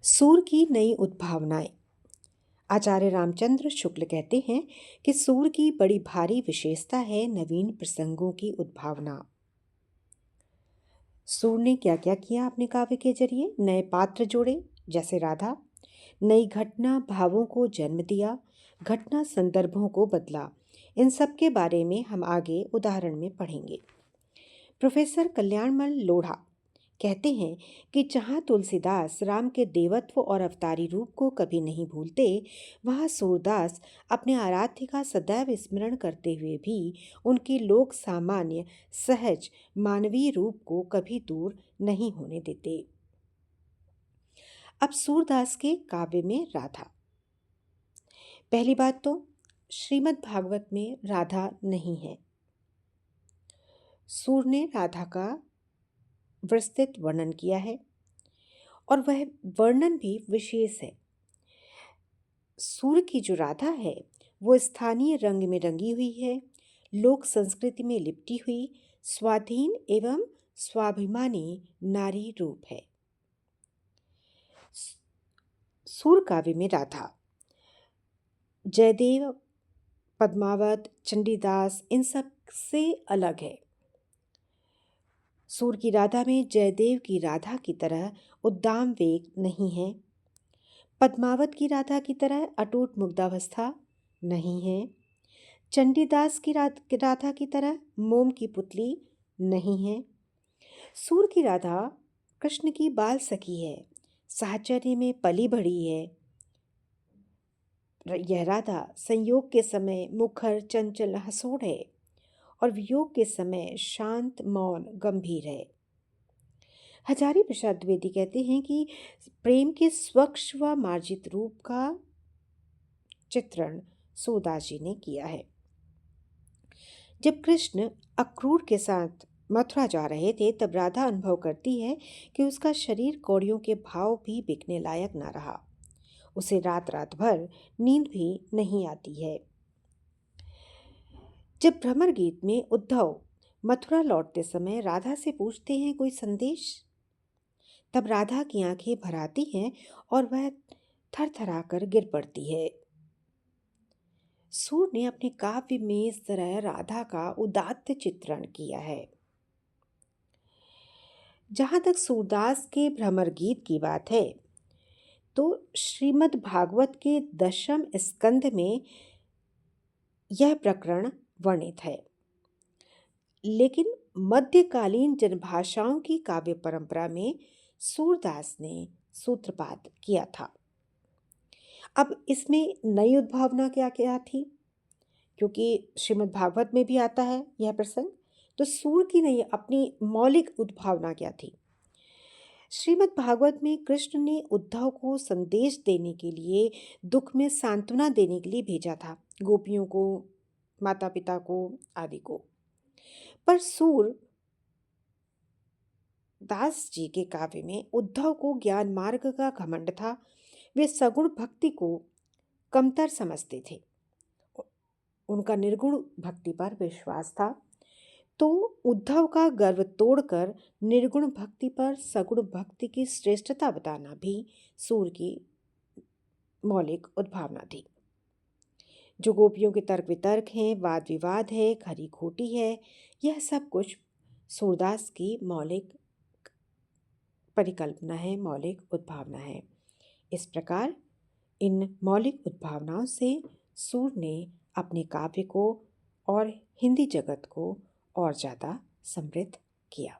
सूर की नई उद्भावनाएं। आचार्य रामचंद्र शुक्ल कहते हैं कि सूर की बड़ी भारी विशेषता है नवीन प्रसंगों की उद्भावना। सूर ने क्या क्या किया अपने काव्य के जरिए? नए पात्र जोड़े जैसे राधा, नई घटना भावों को जन्म दिया, घटना संदर्भों को बदला। इन सब के बारे में हम आगे उदाहरण में पढ़ेंगे। प्रोफेसर कल्याणमल लोढ़ा कहते हैं कि जहाँ तुलसीदास राम के देवत्व और अवतारी रूप को कभी नहीं भूलते, वहाँ सूरदास अपने आराध्य का सदैव स्मरण करते हुए भी उनके लोक सामान्य सहज मानवीय रूप को कभी दूर नहीं होने देते। अब सूरदास के काव्य में राधा। पहली बात तो श्रीमद् भागवत में राधा नहीं है। सूर ने राधा का विस्तृत वर्णन किया है और वह वर्णन भी विशेष है। सूर की जो राधा है वो स्थानीय रंग में रंगी हुई है, लोक संस्कृति में लिपटी हुई, स्वाधीन एवं स्वाभिमानी नारी रूप है। सूर काव्य में राधा जयदेव, पद्मावत, चंडीदास इन सब से अलग है। सूर की राधा में जयदेव की राधा की तरह उद्दाम वेग नहीं है, पद्मावत की राधा की तरह अटूट मुग्धावस्था नहीं है, चंडीदास की राधा की तरह मोम की पुतली नहीं है। सूर की राधा कृष्ण की बाल सखी है, साहचर्य में पली बढ़ी है। यह राधा संयोग के समय मुखर चंचल हंसोड़ है और वियोग के समय शांत मौन गंभीर है। हजारी प्रसाद द्विवेदी कहते हैं कि प्रेम के स्वच्छ व मार्जित रूप का चित्रण सूरदास जी ने किया है। जब कृष्ण अक्रूर के साथ मथुरा जा रहे थे, तब राधा अनुभव करती है कि उसका शरीर कौड़ियों के भाव भी बिकने लायक ना रहा। उसे रात रात भर नींद भी नहीं आती है। जब भ्रमर गीत में उद्धव मथुरा लौटते समय राधा से पूछते हैं कोई संदेश, तब राधा की आंखें भर आती हैं और वह थर थरा कर गिर पड़ती है। सूर ने अपने काव्य में इस तरह राधा का उदात्त चित्रण किया है। जहां तक सूरदास के भ्रमर गीत की बात है, तो श्रीमद् भागवत के 10वें स्कंध में यह प्रकरण वर्णित है, लेकिन मध्यकालीन जनभाषाओं की काव्य परंपरा में सूरदास ने सूत्रपात किया था। अब इसमें नई उद्भावना क्या क्या थी? क्योंकि श्रीमद् भागवत में भी आता है यह प्रसंग, तो सूर की नई अपनी मौलिक उद्भावना क्या थी? श्रीमद् भागवत में कृष्ण ने उद्धव को संदेश देने के लिए, दुख में सांत्वना देने के लिए भेजा था, गोपियों को, माता पिता को आदि को। पर सूर दास जी के काव्य में उद्धव को ज्ञान मार्ग का घमंड था। वे सगुण भक्ति को कमतर समझते थे, उनका निर्गुण भक्ति पर विश्वास था। तो उद्धव का गर्व तोड़कर निर्गुण भक्ति पर सगुण भक्ति की श्रेष्ठता बताना भी सूर की मौलिक उद्भावना थी। जो गोपियों के तर्क वितर्क हैं, वाद विवाद है, खरी खोटी है, यह सब कुछ सूरदास की मौलिक परिकल्पना है, मौलिक उद्भावना है। इस प्रकार इन मौलिक उद्भावनाओं से सूर ने अपने काव्य को और हिंदी जगत को और ज़्यादा समृद्ध किया।